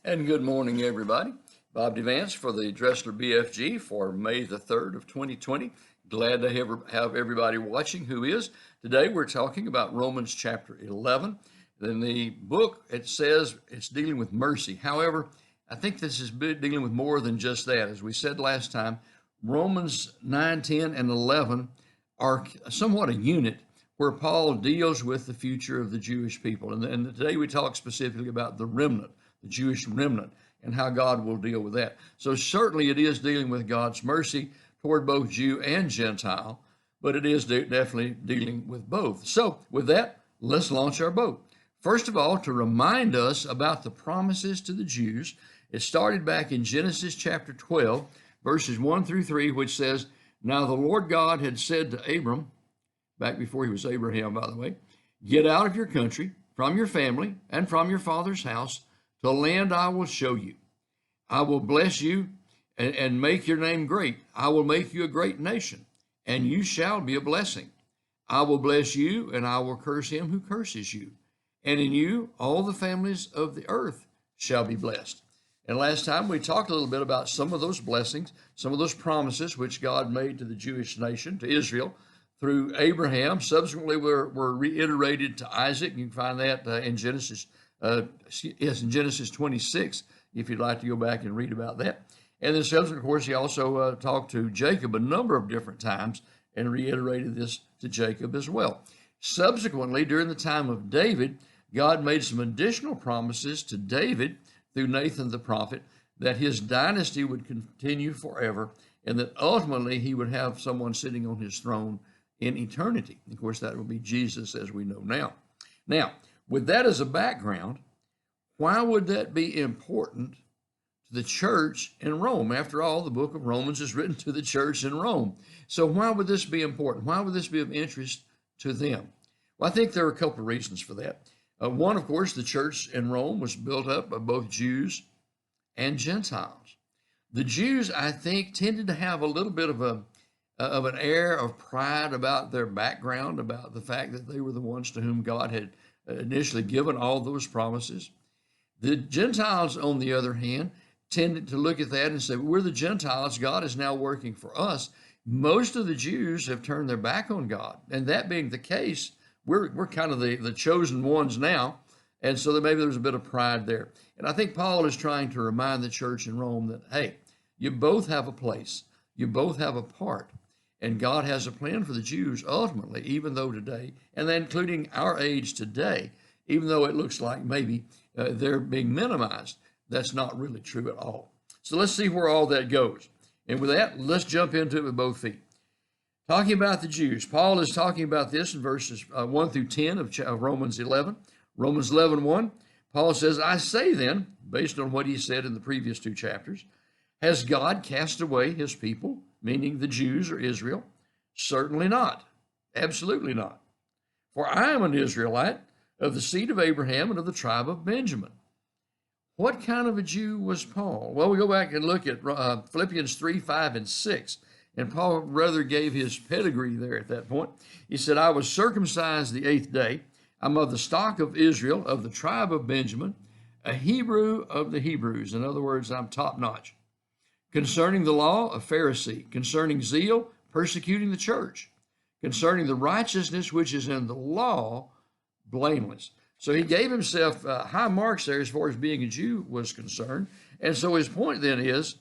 And good morning, everybody. Bob DeVance for the Dressler BFG for May the 3rd of 2020. Glad to have everybody watching who is. Today we're talking about Romans chapter 11. In the book, it says it's dealing with mercy. However, I think this is dealing with more than just that. As we said last time, Romans 9, 10, and 11 are somewhat a unit where Paul deals with the future of the Jewish people. And today we talk specifically about the remnant, the Jewish remnant, and how God will deal with that. So certainly it is dealing with God's mercy toward both Jew and Gentile, but it is definitely dealing with both. So with that, let's launch our boat. First of all, to remind us about the promises to the Jews, it started back in Genesis chapter 12, verses 1 through 3, which says, "Now the Lord God had said to Abram," back before he was Abraham, by the way, "Get out of your country, from your family, and from your father's house, to a land I will show you. I will bless you and make your name great. I will make you a great nation, and you shall be a blessing. I will bless you, and I will curse him who curses you. And in you, all the families of the earth shall be blessed." And last time we talked a little bit about some of those blessings, some of those promises which God made to the Jewish nation, to Israel, through Abraham. Subsequently were reiterated to Isaac. You can find that in Genesis 26, if you'd like to go back and read about that. And then subsequently, of course, he also talked to Jacob a number of different times and reiterated this to Jacob as well. Subsequently, during the time of David, God made some additional promises to David through Nathan the prophet that his dynasty would continue forever and that ultimately he would have someone sitting on his throne in eternity. Of course, that will be Jesus as we know now. Now, with that as a background, why would that be important to the church in Rome? After all, the book of Romans is written to the church in Rome. So why would this be important? Why would this be of interest to them? Well, I think there are a couple of reasons for that. One, of course, the church in Rome was built up by both Jews and Gentiles. The Jews, I think, tended to have a little bit of an air of pride about their background, about the fact that they were the ones to whom God had initially given all those promises. The Gentiles, on the other hand, tended to look at that and say, we're the Gentiles, God is now working for us. Most of the Jews have turned their back on God. And that being the case, we're kind of the chosen ones now. And so maybe there's a bit of pride there. And I think Paul is trying to remind the church in Rome that, hey, you both have a place. You both have a part. And God has a plan for the Jews ultimately, even though today, and then including our age today, even though it looks like maybe they're being minimized, that's not really true at all. So let's see where all that goes. And with that, let's jump into it with both feet. Talking about the Jews, Paul is talking about this in verses 1 through 10 of Romans 11. Romans 11:1, Paul says, "I say then," based on what he said in the previous two chapters, "has God cast away his people," meaning the Jews or Israel? "Certainly not. Absolutely not. For I am an Israelite of the seed of Abraham and of the tribe of Benjamin." What kind of a Jew was Paul? Well, we go back and look at Philippians 3, 5, and 6. And Paul rather gave his pedigree there at that point. He said, "I was circumcised the 8th day. I'm of the stock of Israel, of the tribe of Benjamin, a Hebrew of the Hebrews." In other words, I'm top notch. "Concerning the law, a Pharisee. Concerning zeal, persecuting the church. Concerning the righteousness which is in the law, blameless." So he gave himself high marks there as far as being a Jew was concerned. And so his point then is,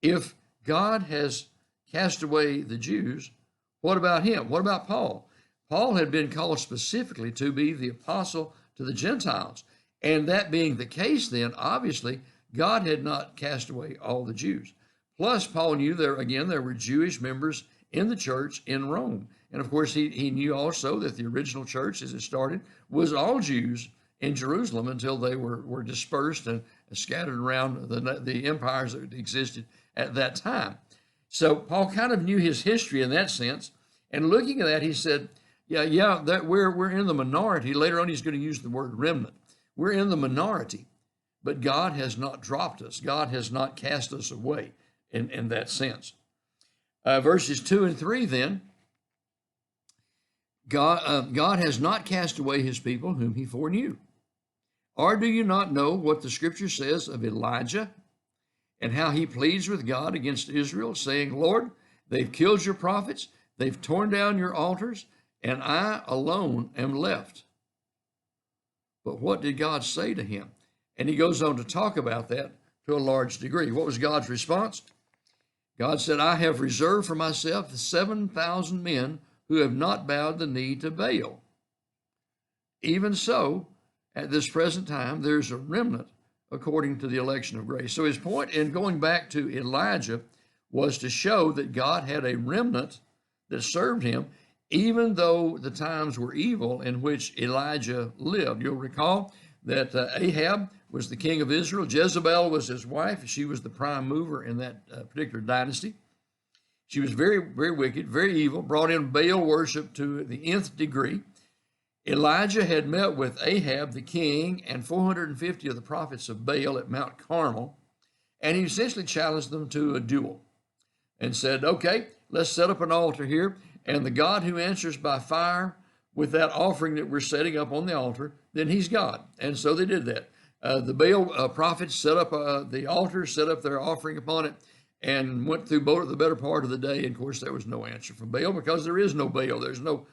if God has cast away the Jews, what about him? What about Paul? Paul had been called specifically to be the apostle to the Gentiles. And that being the case, then obviously God had not cast away all the Jews. Plus, Paul knew there were Jewish members in the church in Rome. And of course, he knew also that the original church, as it started, was all Jews in Jerusalem until they were dispersed and scattered around the empires that existed at that time. So Paul kind of knew his history in that sense. And looking at that, he said, that we're in the minority. Later on, he's going to use the word remnant. We're in the minority, but God has not dropped us. God has not cast us away in that sense. Verses 2 and 3 then, God has not cast away his people whom he foreknew. Or do you not know what the scripture says of Elijah and how he pleads with God against Israel, saying, Lord, they've killed your prophets, they've torn down your altars, and I alone am left. But what did God say to him? And he goes on to talk about that to a large degree. What was God's response? God said, I have reserved for myself 7,000 men who have not bowed the knee to Baal. Even so, at this present time, there's a remnant according to the election of grace. So his point in going back to Elijah was to show that God had a remnant that served him, even though the times were evil in which Elijah lived. You'll recall that Ahab was the king of Israel. Jezebel was his wife. She was the prime mover in that particular dynasty. She was very, very wicked, very evil, brought in Baal worship to the nth degree. Elijah had met with Ahab, the king, and 450 of the prophets of Baal at Mount Carmel, and he essentially challenged them to a duel and said, okay, let's set up an altar here, and the God who answers by fire with that offering that we're setting up on the altar, then he's God. And so they did that. The Baal prophets set up the altar, set up their offering upon it, and went through the better part of the day. And of course, there was no answer from Baal because there is no Baal. There's no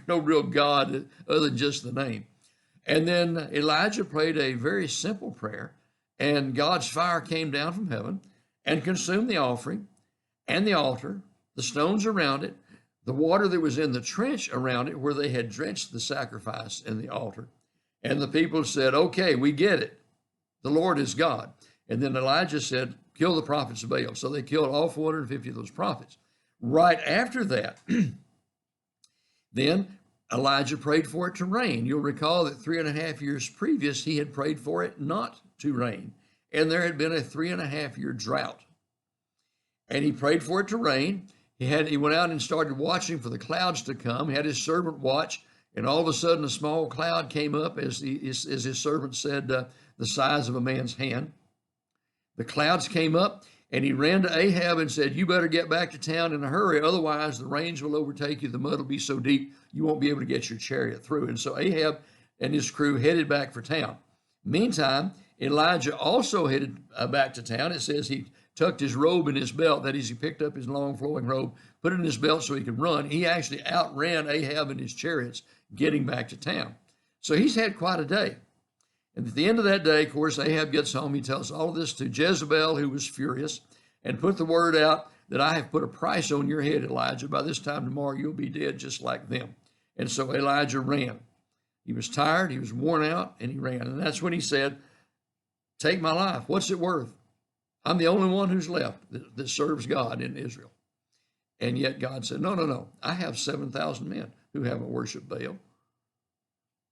real God other than just the name. And then Elijah prayed a very simple prayer, and God's fire came down from heaven and consumed the offering and the altar, the stones around it, the water that was in the trench around it where they had drenched the sacrifice and the altar. And the people said, okay, we get it. The Lord is God. And then Elijah said, kill the prophets of Baal. So they killed all 450 of those prophets. Right after that, then Elijah prayed for it to rain. You'll recall that 3.5 years previous, he had prayed for it not to rain. And there had been a 3.5 year drought. And he prayed for it to rain. He went out and started watching for the clouds to come. He had his servant watch, and all of a sudden a small cloud came up, as his servant said, the size of a man's hand. The clouds came up, and he ran to Ahab and said, you better get back to town in a hurry, otherwise the rains will overtake you. The mud will be so deep, you won't be able to get your chariot through. And so Ahab and his crew headed back for town. Meantime, Elijah also headed back to town. It says he tucked his robe in his belt. That is, he picked up his long flowing robe, put it in his belt so he could run. He actually outran Ahab and his chariots getting back to town. So he's had quite a day. And at the end of that day, of course, Ahab gets home. He tells all of this to Jezebel, who was furious, and put the word out that I have put a price on your head, Elijah. By this time tomorrow, you'll be dead just like them. And so Elijah ran. He was tired, he was worn out, and he ran. And that's when he said, take my life. What's it worth? I'm the only one who's left that serves God in Israel. And yet God said, no. I have 7,000 men who haven't worshiped Baal.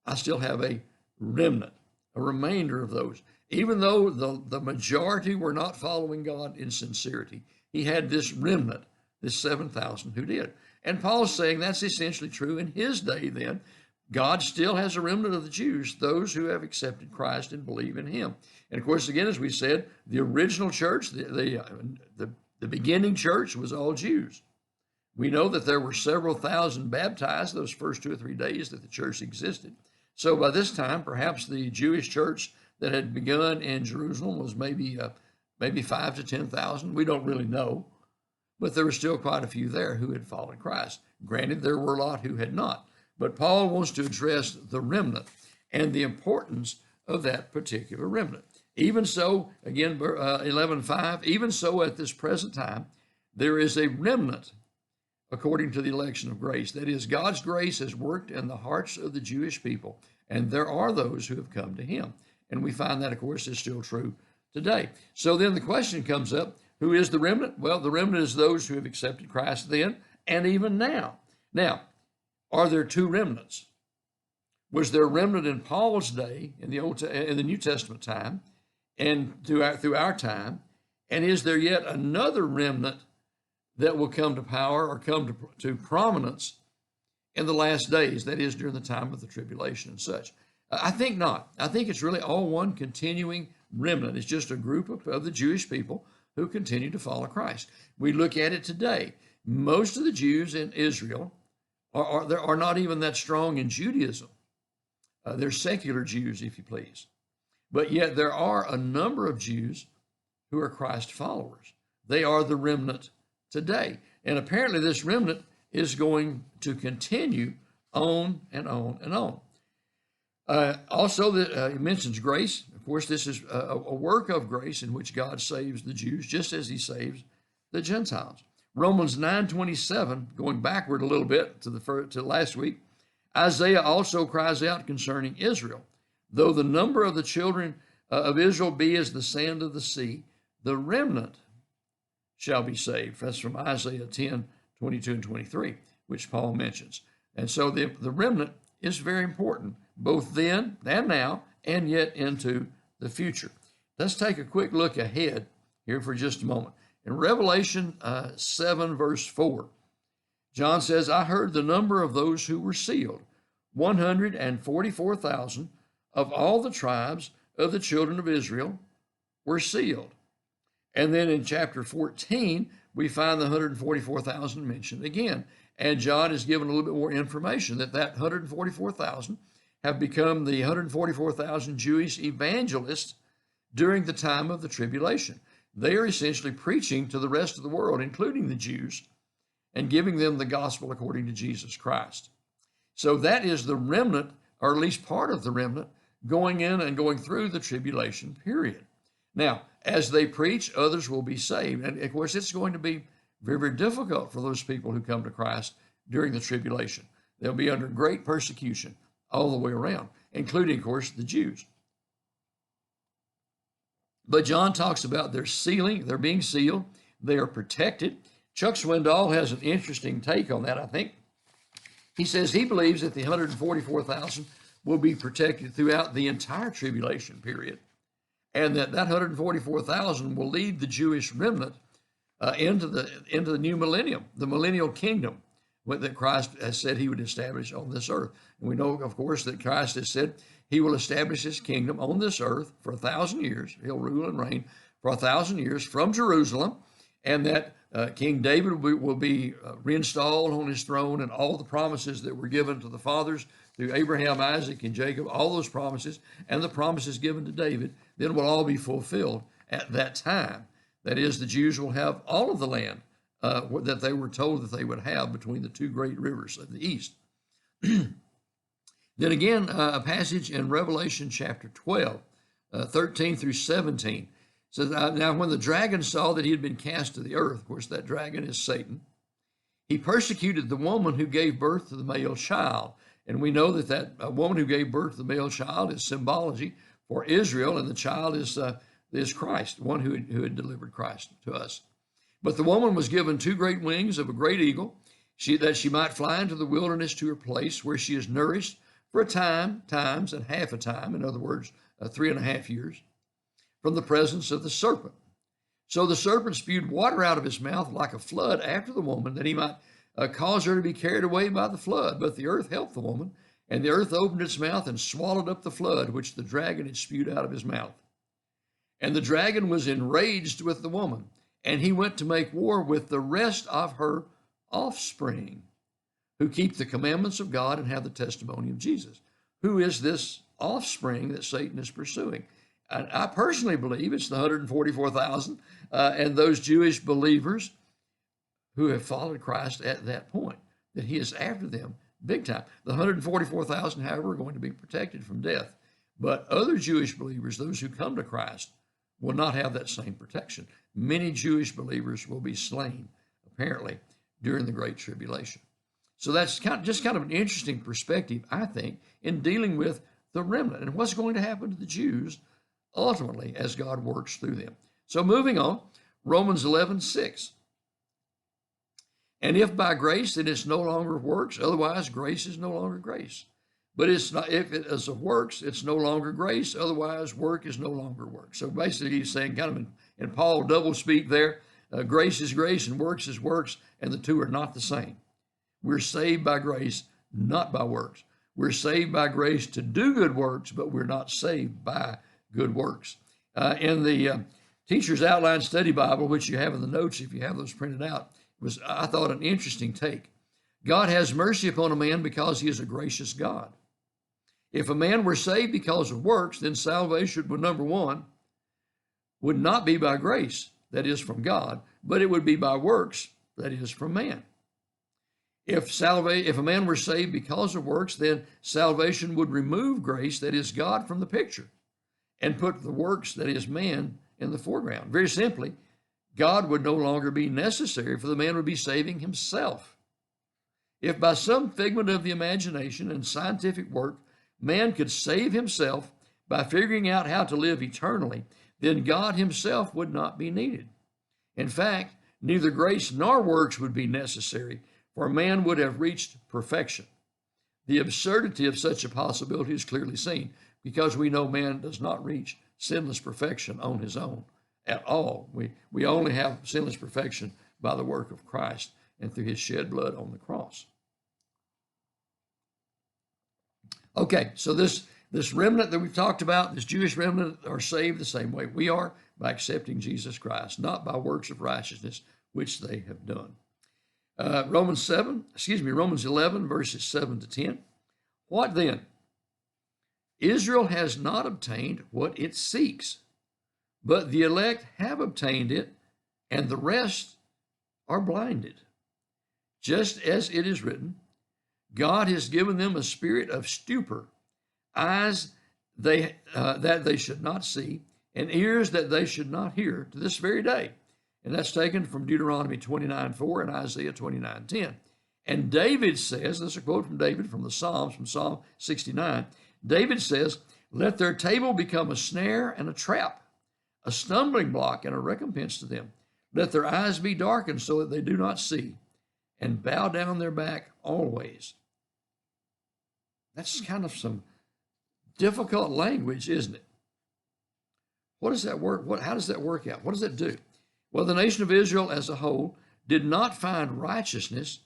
I still have a remnant, a remainder of those. Even though the majority were not following God in sincerity, he had this remnant, this 7,000 who did. And Paul's saying that's essentially true in his day then. God still has a remnant of the Jews, those who have accepted Christ and believe in him. And of course, again, as we said, the original church, the beginning church was all Jews. We know that there were several thousand baptized those first 2 or 3 days that the church existed. So by this time, perhaps the Jewish church that had begun in Jerusalem was maybe 5 to 10,000. We don't really know, but there were still quite a few there who had followed Christ. Granted, there were a lot who had not. But Paul wants to address the remnant and the importance of that particular remnant. Even so, again, 11:5, even so at this present time, there is a remnant according to the election of grace. That is, God's grace has worked in the hearts of the Jewish people, and there are those who have come to him. And we find that, of course, is still true today. So then the question comes up, who is the remnant? Well, the remnant is those who have accepted Christ then and even now. Now, are there two remnants? Was there a remnant in Paul's day, in the New Testament time, and through our time? And is there yet another remnant that will come to power or come to prominence in the last days, that is, during the time of the tribulation and such? I think not. I think it's really all one continuing remnant. It's just a group of the Jewish people who continue to follow Christ. We look at it today. Most of the Jews in Israel are not even that strong in Judaism. They're secular Jews, if you please. But yet there are a number of Jews who are Christ followers. They are the remnant today. And apparently this remnant is going to continue on and on and on. Also, it mentions grace. Of course, this is a work of grace in which God saves the Jews just as he saves the Gentiles. Romans 9:27, going backward a little bit to last week, Isaiah also cries out concerning Israel. Though the number of the children of Israel be as the sand of the sea, the remnant shall be saved. That's from Isaiah 10:22 and 23, which Paul mentions. And so the remnant is very important, both then and now, and yet into the future. Let's take a quick look ahead here for just a moment. In Revelation 7, verse 4, John says, I heard the number of those who were sealed, 144,000 of all the tribes of the children of Israel were sealed. And then in chapter 14, we find the 144,000 mentioned again. And John is given a little bit more information that 144,000 have become the 144,000 Jewish evangelists during the time of the tribulation. They are essentially preaching to the rest of the world, including the Jews, and giving them the gospel according to Jesus Christ. So that is the remnant, or at least part of the remnant, going in and going through the tribulation period. Now, as they preach, others will be saved. And of course, it's going to be very, very difficult for those people who come to Christ during the tribulation. They'll be under great persecution all the way around, including, of course, the Jews. But John talks about their sealing, they're being sealed, they are protected. Chuck Swindoll has an interesting take on that, I think. He says he believes that the 144,000 will be protected throughout the entire tribulation period, and that 144,000 will lead the Jewish remnant into the new millennium, the millennial kingdom that Christ has said he would establish on this earth. And we know, of course, that Christ has said he will establish his kingdom on this earth for 1,000 years. He'll rule and reign for 1,000 years from Jerusalem, and that King David will be reinstalled on his throne, and all the promises that were given to the fathers through Abraham, Isaac, and Jacob, all those promises, and the promises given to David, then will all be fulfilled at that time. That is, the Jews will have all of the land that they were told that they would have between the two great rivers of the east. Then again, a passage in Revelation chapter 12, 13 through 17, says, now when the dragon saw that he had been cast to the earth, of course that dragon is Satan, he persecuted the woman who gave birth to the male child. And we know that woman who gave birth to the male child is symbology for Israel, and the child is Christ, one who had delivered Christ to us. But the woman was given 2 great wings of a great eagle, that she might fly into the wilderness to her place where she is nourished for a time, times, and half a time, in other words, 3.5 years, from the presence of the serpent. So the serpent spewed water out of his mouth like a flood after the woman, that he might cause her to be carried away by the flood. But the earth helped the woman, and the earth opened its mouth and swallowed up the flood which the dragon had spewed out of his mouth. And the dragon was enraged with the woman, and he went to make war with the rest of her offspring, who keep the commandments of God and have the testimony of Jesus. Who is this offspring that Satan is pursuing? And I personally believe it's the 144,000 and those Jewish believers who have followed Christ at that point, that he is after them big time. The 144,000, however, are going to be protected from death. But other Jewish believers, those who come to Christ, will not have that same protection. Many Jewish believers will be slain, apparently, during the Great Tribulation. So that's just kind of an interesting perspective, I think, in dealing with the remnant and what's going to happen to the Jews ultimately as God works through them. So moving on, Romans 11:6. And if by grace, then it's no longer works. Otherwise, grace is no longer grace. But it's not, if it is of works, it's no longer grace. Otherwise, work is no longer work. So basically, he's saying, kind of in Paul double speak there, grace is grace and works is works, and the two are not the same. We're saved by grace, not by works. We're saved by grace to do good works, but we're not saved by good works. In the Teacher's Outline Study Bible, which you have in the notes if you have those printed out, was, I thought, an interesting take. God has mercy upon a man because he is a gracious God. If a man were saved because of works, then salvation would, number one, would not be by grace, that is from God, but it would be by works, that is from man. If a man were saved because of works, then salvation would remove grace, that is God, from the picture and put the works, that is man, in the foreground. Very simply, God would no longer be necessary, for the man would be saving himself. If by some figment of the imagination and scientific work, man could save himself by figuring out how to live eternally, then God himself would not be needed. In fact, neither grace nor works would be necessary, for man would have reached perfection. The absurdity of such a possibility is clearly seen, because we know man does not reach sinless perfection on his own at all. We only have sinless perfection by the work of Christ and through his shed blood on the cross. Okay, so this remnant that we've talked about, this Jewish remnant, are saved the same way we are, by accepting Jesus Christ, not by works of righteousness, which they have done. Romans 11, verses 7 to 10. What then? Israel has not obtained what it seeks, but the elect have obtained it, and the rest are blinded. Just as it is written, God has given them a spirit of stupor, eyes that they should not see, and ears that they should not hear, to this very day. And that's taken from Deuteronomy 29:4 and Isaiah 29:10. And David says, this is a quote from David from the Psalms, from Psalm 69. David says, let their table become a snare and a trap, a stumbling block and a recompense to them. Let their eyes be darkened so that they do not see, and bow down their back always. That's kind of some difficult language, isn't it? What does that work? How does that work out? What does it do? Well, the nation of Israel as a whole did not find righteousness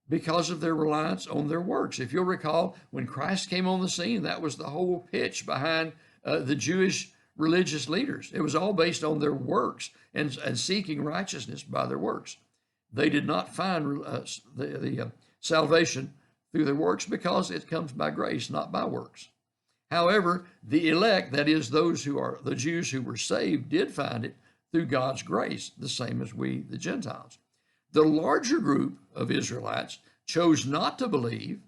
because of their reliance on their works. If you'll recall, when Christ came on the scene, that was the whole pitch behind the Jewish religious leaders. It was all based on their works and seeking righteousness by their works. They did not find the salvation through their works because it comes by grace, not by works. However, the elect, that is those who are the Jews who were saved, did find it through God's grace, the same as we, the Gentiles. The larger group of Israelites chose not to believe,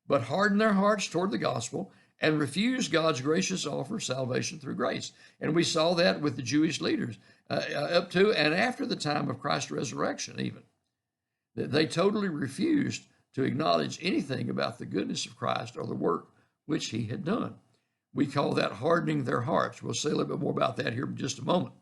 but hardened their hearts toward the gospel and refused God's gracious offer of salvation through grace. And we saw that with the Jewish leaders up to and after the time of Christ's resurrection even. They totally refused to acknowledge anything about the goodness of Christ or the work which he had done. We call that hardening their hearts. We'll say a little bit more about that here in just a moment.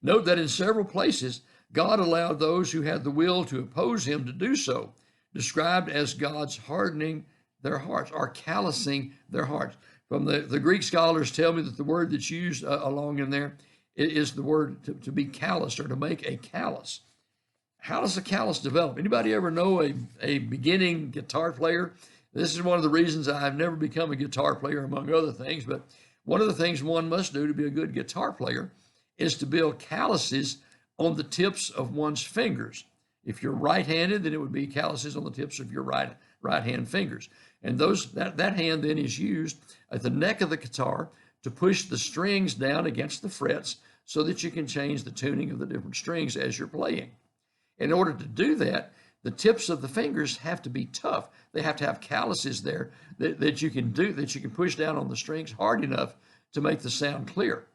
Note that in several places, God allowed those who had the will to oppose him to do so, described as God's hardening their hearts or callousing their hearts. From the Greek scholars tell me that the word that's used along in there is the word to be callous or to make a callus. How does a callus develop? Anybody ever know a beginning guitar player? This is one of the reasons I've never become a guitar player, among other things, but one of the things one must do to be a good guitar player is to build calluses on the tips of one's fingers. If you're right-handed, then it would be calluses on the tips of your right hand fingers. And that hand then is used at the neck of the guitar to push the strings down against the frets so that you can change the tuning of the different strings as you're playing. In order to do that, the tips of the fingers have to be tough. They have to have calluses there that you can push down on the strings hard enough to make the sound clear.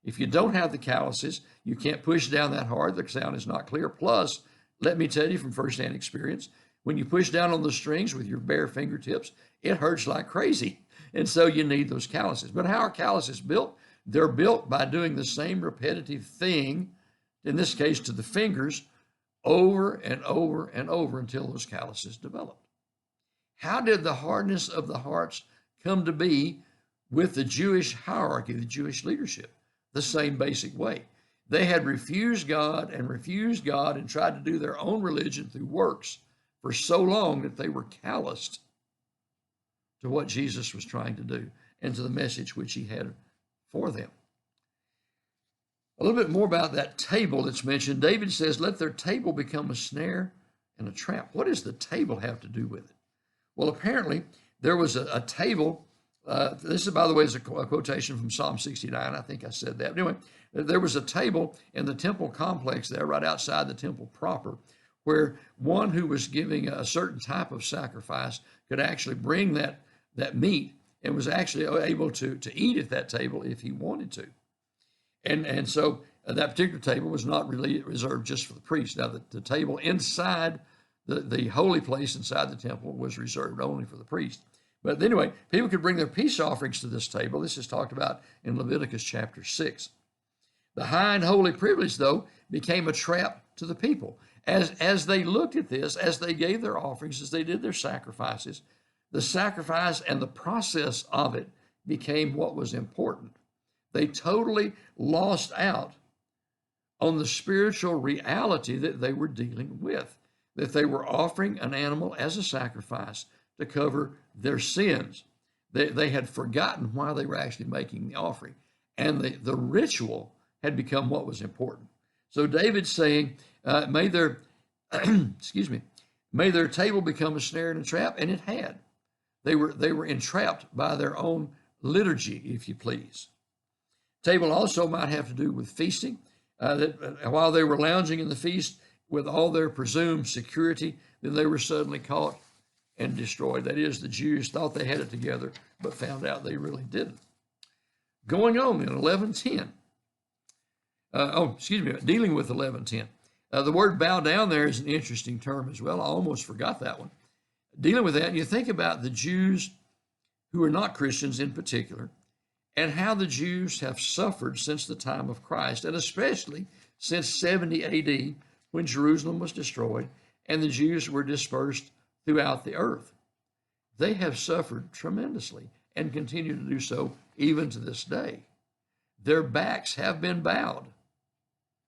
If you don't have the calluses, you can't push down that hard. The sound is not clear. Plus, let me tell you from firsthand experience, when you push down on the strings with your bare fingertips, it hurts like crazy. And so you need those calluses. But how are calluses built? They're built by doing the same repetitive thing, in this case to the fingers, over and over and over until those calluses developed. How did the hardness of the hearts come to be with the Jewish hierarchy, the Jewish leadership? The same basic way. They had refused God and tried to do their own religion through works for so long that they were calloused to what Jesus was trying to do and to the message which he had for them. A little bit more about that table that's mentioned. David says, let their table become a snare and a trap. What does the table have to do with it? Well, apparently there was a table This is, by the way, is a quotation from Psalm 69. I think I said that. But anyway, there was a table in the temple complex there, right outside the temple proper, where one who was giving a certain type of sacrifice could actually bring that meat and was actually able to eat at that table if he wanted to. And so that particular table was not really reserved just for the priest. Now, the table inside the holy place inside the temple was reserved only for the priest. But anyway, people could bring their peace offerings to this table. This is talked about in Leviticus chapter 6. The high and holy privilege, though, became a trap to the people. As they looked at this, as they gave their offerings, as they did their sacrifices, the sacrifice and the process of it became what was important. They totally lost out on the spiritual reality that they were dealing with, that they were offering an animal as a sacrifice to cover their sins. They had forgotten why they were actually making the offering, and the ritual had become what was important. So David's saying, may their may their table become a snare and a trap, and it had. They were entrapped by their own liturgy, if you please. Table also might have to do with feasting. That while they were lounging in the feast with all their presumed security, then they were suddenly caught and destroyed. That is, the Jews thought they had it together, but found out they really didn't. Going on in 11:10. Dealing with 11:10. The word bow down there is an interesting term as well. I almost forgot that one. Dealing with that, and you think about the Jews who are not Christians in particular, and how the Jews have suffered since the time of Christ, and especially since 70 AD, when Jerusalem was destroyed and the Jews were dispersed throughout the earth. They have suffered tremendously and continue to do so even to this day. Their backs have been bowed.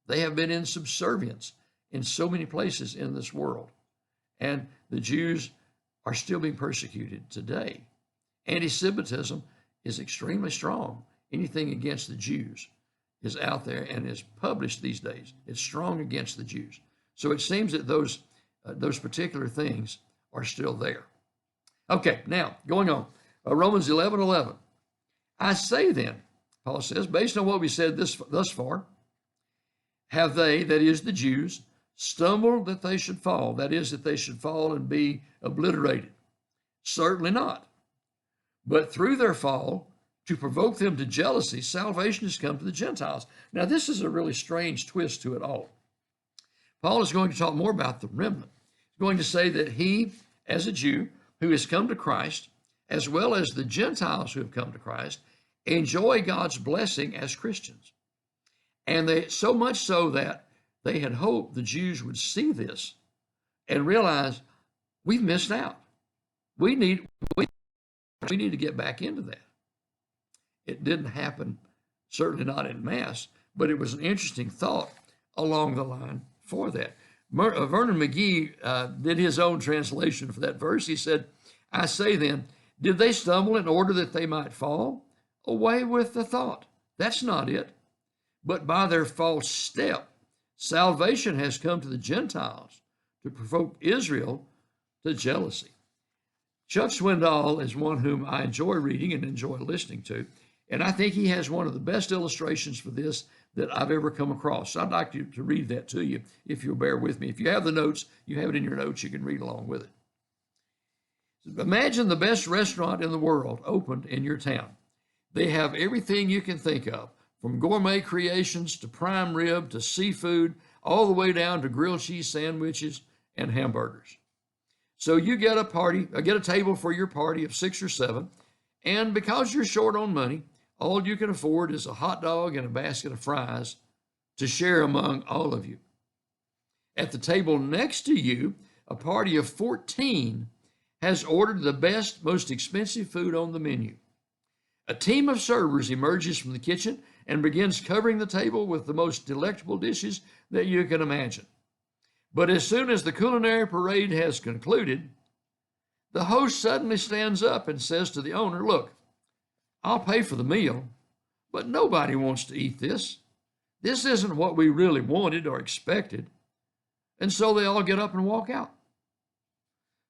They have been in subservience in so many places in this world. And the Jews are still being persecuted today. Anti-Semitism is extremely strong. Anything against the Jews is out there and is published these days. It's strong against the Jews. So it seems that those particular things are still there. Okay, now going on. Romans 11:11. I say then, Paul says, based on what we said thus far, have they, that is the Jews, stumbled that they should fall? That is, that they should fall and be obliterated? Certainly not. But through their fall, to provoke them to jealousy, salvation has come to the Gentiles. Now, this is a really strange twist to it all. Paul is going to talk more about the remnant. He's going to say that he, as a Jew who has come to Christ, as well as the Gentiles who have come to Christ, enjoy God's blessing as Christians. And they so much so that they had hoped the Jews would see this and realize we've missed out. We need to get back into that. It didn't happen, certainly not en masse, but it was an interesting thought along the line for that. Vernon McGee did his own translation for that verse. He said, I say then, did they stumble in order that they might fall? Away with the thought. That's not it. But by their false step, salvation has come to the Gentiles to provoke Israel to jealousy. Chuck Swindoll is one whom I enjoy reading and enjoy listening to, and I think he has one of the best illustrations for this that I've ever come across. So I'd like to read that to you, if you'll bear with me. If you have the notes, you have it in your notes, you can read along with it. Imagine the best restaurant in the world opened in your town. They have everything you can think of, from gourmet creations to prime rib to seafood, all the way down to grilled cheese sandwiches and hamburgers. So you get a table for your party of 6 or 7, and because you're short on money, all you can afford is a hot dog and a basket of fries to share among all of you. At the table next to you, a party of 14 has ordered the best, most expensive food on the menu. A team of servers emerges from the kitchen and begins covering the table with the most delectable dishes that you can imagine. But as soon as the culinary parade has concluded, the host suddenly stands up and says to the owner, look, I'll pay for the meal, but nobody wants to eat this. This isn't what we really wanted or expected. And so they all get up and walk out.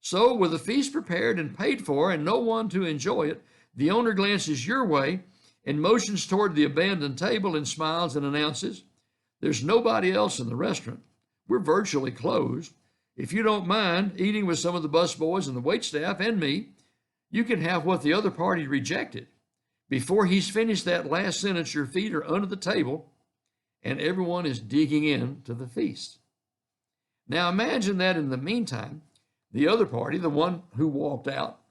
So with the feast prepared and paid for and no one to enjoy it, The owner glances your way and motions toward the abandoned table and smiles and announces, "There's nobody else in the restaurant. We're virtually closed. If you don't mind eating with some of the busboys and the waitstaff and me, you can have what the other party rejected." Before he's finished that last sentence, your feet are under the table and everyone is digging in to the feast. Now imagine that in the meantime, the other party, the one who walked out,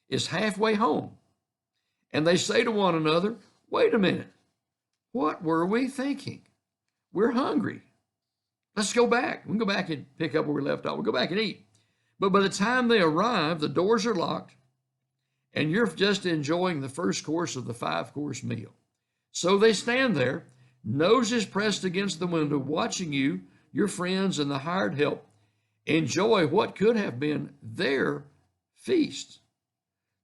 is halfway home. And they say to one another, "Wait a minute, what were we thinking? We're hungry. Let's go back. We can go back and pick up where we left off. We'll go back and eat." But by the time they arrive, the doors are locked and you're just enjoying the first course of the 5-course meal. So they stand there, noses pressed against the window, watching you, your friends, and the hired help enjoy what could have been their feast.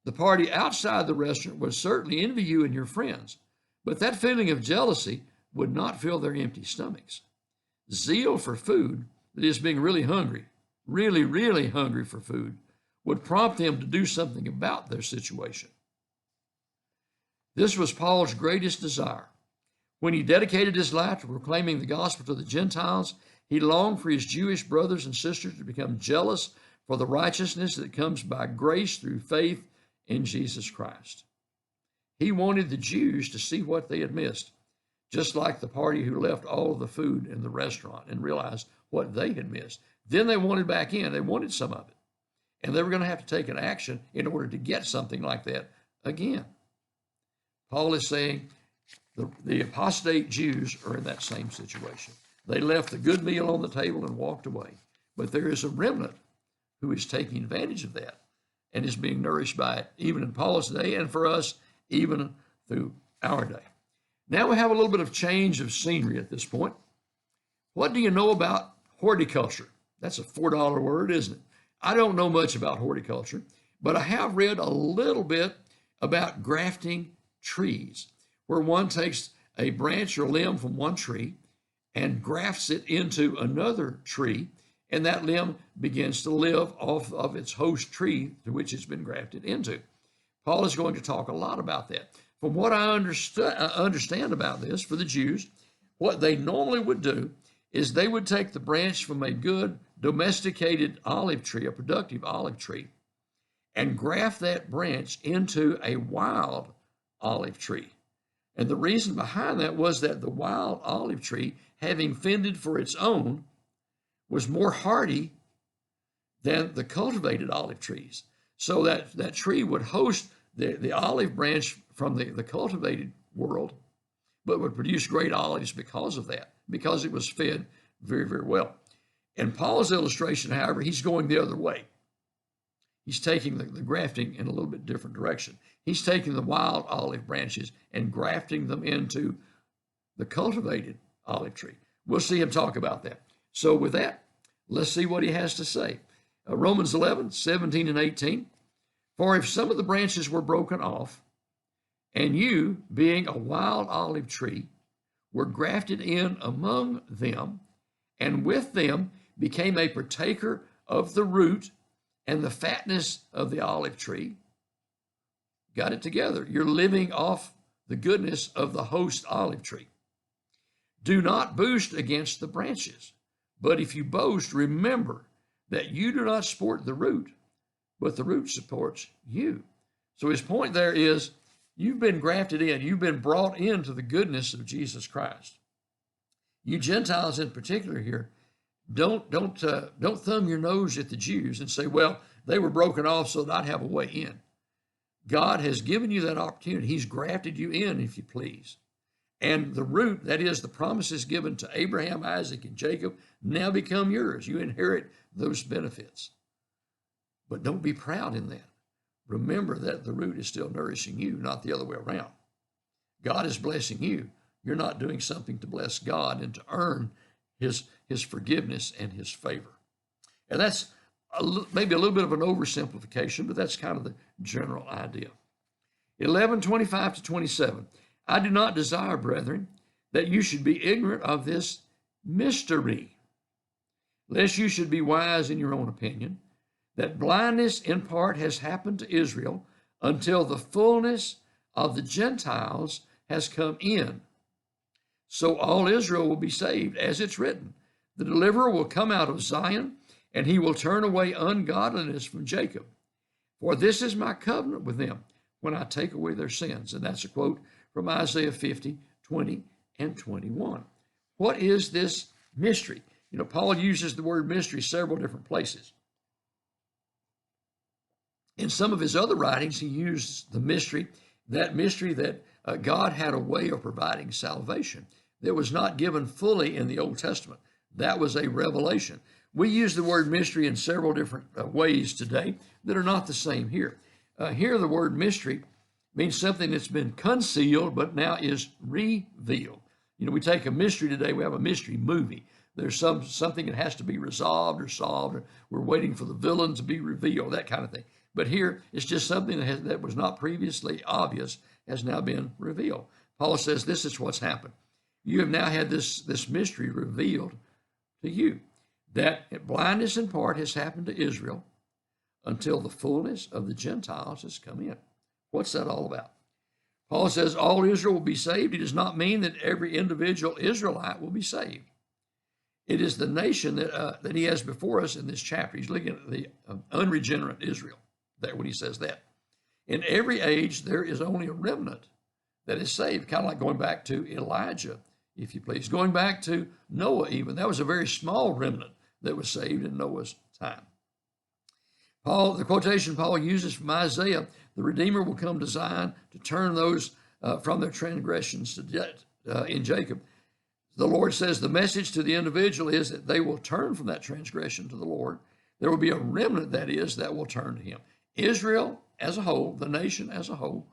The party outside the restaurant would certainly envy you and your friends, but that feeling of jealousy would not fill their empty stomachs. Zeal for food, that is being really hungry, really hungry for food, would prompt them to do something about their situation. This was Paul's greatest desire. When he dedicated his life to proclaiming the gospel to the Gentiles, he longed for his Jewish brothers and sisters to become jealous for the righteousness that comes by grace through faith in Jesus Christ. He wanted the Jews to see what they had missed, just like the party who left all of the food in the restaurant and realized what they had missed. Then they wanted back in. They wanted some of it. And they were going to have to take an action in order to get something like that again. Paul is saying the apostate Jews are in that same situation. They left the good meal on the table and walked away. But there is a remnant who is taking advantage of that and is being nourished by it, even in Paul's day, and for us, even through our day. Now we have a little bit of change of scenery at this point. What do you know about horticulture? That's a $4 word, isn't it? I don't know much about horticulture, but I have read a little bit about grafting trees, where one takes a branch or limb from one tree and grafts it into another tree, and that limb begins to live off of its host tree to which it's been grafted into. Paul is going to talk a lot about that. From what I understand about this, for the Jews, what they normally would do is they would take the branch from a good domesticated olive tree, a productive olive tree, and graft that branch into a wild olive tree. And the reason behind that was that the wild olive tree, having fended for its own, was more hardy than the cultivated olive trees. So that tree would host the olive branch from the cultivated world, but would produce great olives because of that, because it was fed very well. In Paul's illustration, however, he's going the other way. He's taking the grafting in a little bit different direction. He's taking the wild olive branches and grafting them into the cultivated olive tree. We'll see him talk about that. So with that, let's see what he has to say. Romans 11, 17 and 18. "For if some of the branches were broken off, and you, being a wild olive tree, were grafted in among them, and with them became a partaker of the root and the fatness of the olive tree." Got it together. You're living off the goodness of the host olive tree. "Do not boast against the branches, but if you boast, remember that you do not support the root, but the root supports you." So his point there is, you've been grafted in. You've been brought into the goodness of Jesus Christ. You Gentiles in particular here, don't thumb your nose at the Jews and say, well, they were broken off so that I'd have a way in. God has given you that opportunity. He's grafted you in, if you please. And the root, that is the promises given to Abraham, Isaac, and Jacob, now become yours. You inherit those benefits. But don't be proud in that. Remember that the root is still nourishing you, not the other way around. God is blessing you. You're not doing something to bless God and to earn his forgiveness and his favor. And that's maybe a little bit of an oversimplification, but that's kind of the general idea. 11:25 to 27. "I do not desire, brethren, that you should be ignorant of this mystery, lest you should be wise in your own opinion, that blindness in part has happened to Israel until the fullness of the Gentiles has come in. So all Israel will be saved, as it's written. The deliverer will come out of Zion, and he will turn away ungodliness from Jacob. For this is my covenant with them when I take away their sins. And that's a quote from Isaiah 50, 20, and 21. What is this mystery? You know, Paul uses the word mystery several different places. In some of his other writings, he used the mystery that God had a way of providing salvation that was not given fully in the Old Testament. That was a revelation. We use the word mystery in several different ways today that are not the same here. Here, the word mystery means something that's been concealed but now is revealed. You know, we take a mystery today, we have a mystery movie. There's something that has to be resolved or solved, or we're waiting for the villain to be revealed, that kind of thing. But here, it's just something that was not previously obvious has now been revealed. Paul says this is what's happened. You have now had this mystery revealed to you, that blindness in part has happened to Israel until the fullness of the Gentiles has come in. What's that all about? Paul says all Israel will be saved. He does not mean that every individual Israelite will be saved. It is the nation that he has before us in this chapter. He's looking at the unregenerate Israel there when he says that. In every age, there is only a remnant that is saved, kind of like going back to Elijah, if you please, going back to Noah even. That was a very small remnant that was saved in Noah's time. The quotation Paul uses from Isaiah, the Redeemer will come to Zion to turn those from their transgressions to death in Jacob. The Lord says the message to the individual is that they will turn from that transgression to the Lord. There will be a remnant, that is, that will turn to him. Israel as a whole, the nation as a whole,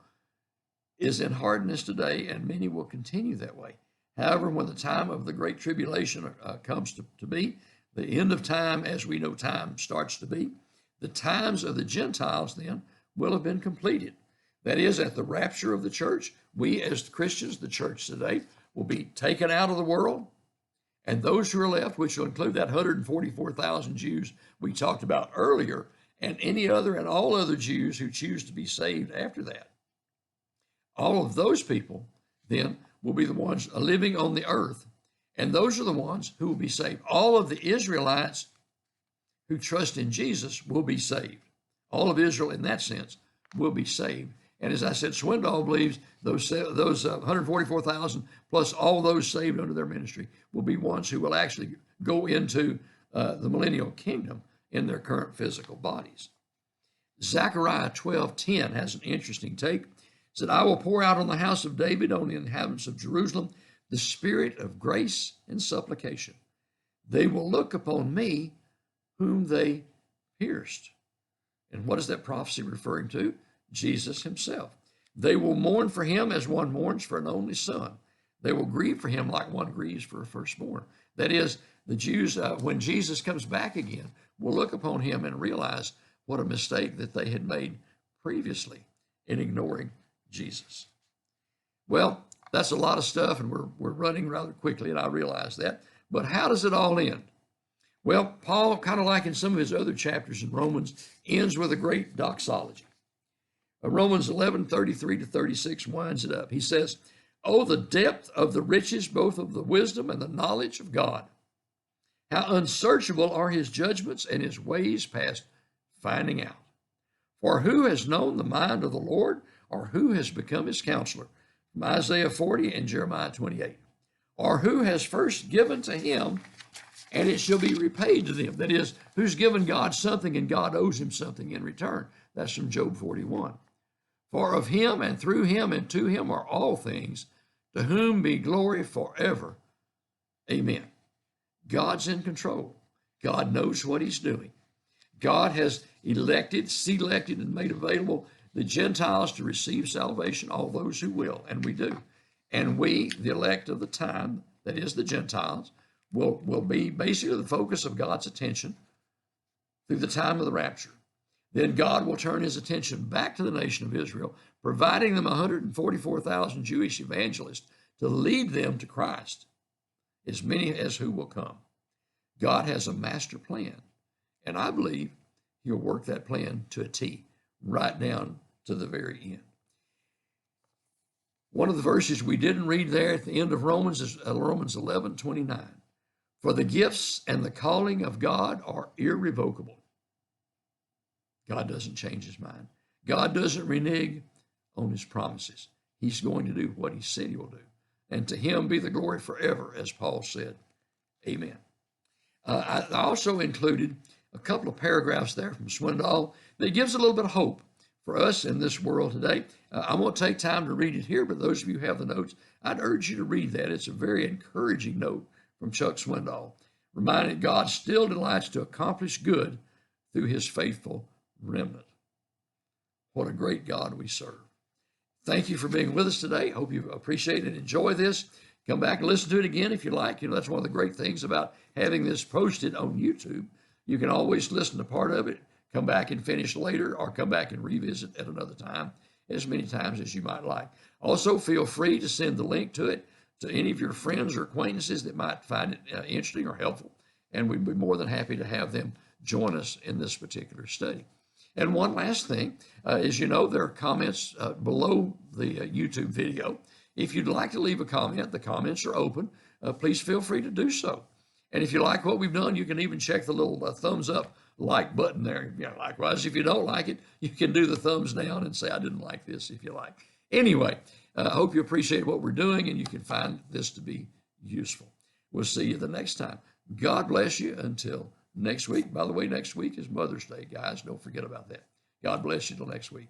is in hardness today, and many will continue that way. However, when the time of the Great Tribulation comes to be, the end of time, as we know time starts to be, the times of the Gentiles then will have been completed. That is, at the rapture of the church, we as Christians, the church today, will be taken out of the world, and those who are left, which will include that 144,000 Jews we talked about earlier, and any other and all other Jews who choose to be saved after that. All of those people then will be the ones living on the earth, and those are the ones who will be saved. All of the Israelites who trust in Jesus will be saved. All of Israel, in that sense, will be saved. And as I said, Swindoll believes those 144,000 plus all those saved under their ministry will be ones who will actually go into the millennial kingdom in their current physical bodies. Zechariah 12:10 has an interesting take. It said, I will pour out on the house of David, on the inhabitants of Jerusalem, the spirit of grace and supplication. They will look upon me whom they pierced. And what is that prophecy referring to? Jesus himself. They will mourn for him as one mourns for an only son. They will grieve for him like one grieves for a firstborn. That is, the Jews, when Jesus comes back again, will look upon him and realize what a mistake that they had made previously in ignoring Jesus. Well, that's a lot of stuff, and we're running rather quickly, and I realize that. But how does it all end? Well, Paul, kind of like in some of his other chapters in Romans, ends with a great doxology. Romans 11:33-36 winds it up. He says, oh, the depth of the riches, both of the wisdom and the knowledge of God. How unsearchable are his judgments and his ways past finding out. For who has known the mind of the Lord, or who has become his counselor? From Isaiah 40 and Jeremiah 28. Or who has first given to him, and it shall be repaid to them. That is, who's given God something and God owes him something in return. That's from Job 41. For of him and through him and to him are all things, to whom be glory forever. Amen. God's in control. God knows what he's doing. God has elected, selected, and made available the Gentiles to receive salvation, all those who will, and we do. And we, the elect of the time, that is the Gentiles, will be basically the focus of God's attention through the time of the rapture. Then God will turn his attention back to the nation of Israel, providing them 144,000 Jewish evangelists to lead them to Christ, as many as who will come. God has a master plan, and I believe he'll work that plan to a T, right down to the very end. One of the verses we didn't read there at the end of Romans is Romans 11:29. For the gifts and the calling of God are irrevocable. God doesn't change his mind. God doesn't renege on his promises. He's going to do what he said he will do. And to him be the glory forever, as Paul said. Amen. I also included a couple of paragraphs there from Swindoll that gives a little bit of hope for us in this world today. I won't take time to read it here, but those of you who have the notes, I'd urge you to read that. It's a very encouraging note from Chuck Swindoll, reminding God still delights to accomplish good through his faithful remnant. What a great God we serve. Thank you for being with us today. Hope you appreciate and enjoy this. Come back and listen to it again if you like. You know, that's one of the great things about having this posted on YouTube. You can always listen to part of it, come back and finish later, or come back and revisit at another time, as many times as you might like. Also, feel free to send the link to it to any of your friends or acquaintances that might find it interesting or helpful, and we'd be more than happy to have them join us in this particular study. And one last thing, as you know, there are comments below the YouTube video. If you'd like to leave a comment, the comments are open. Please feel free to do so. And if you like what we've done, you can even check the little thumbs up like button there. You know, likewise, if you don't like it, you can do the thumbs down and say, I didn't like this, if you like. Anyway, I hope you appreciate what we're doing and you can find this to be useful. We'll see you the next time. God bless you until next week. By the way, next week is Mother's Day, guys. Don't forget about that. God bless you till next week.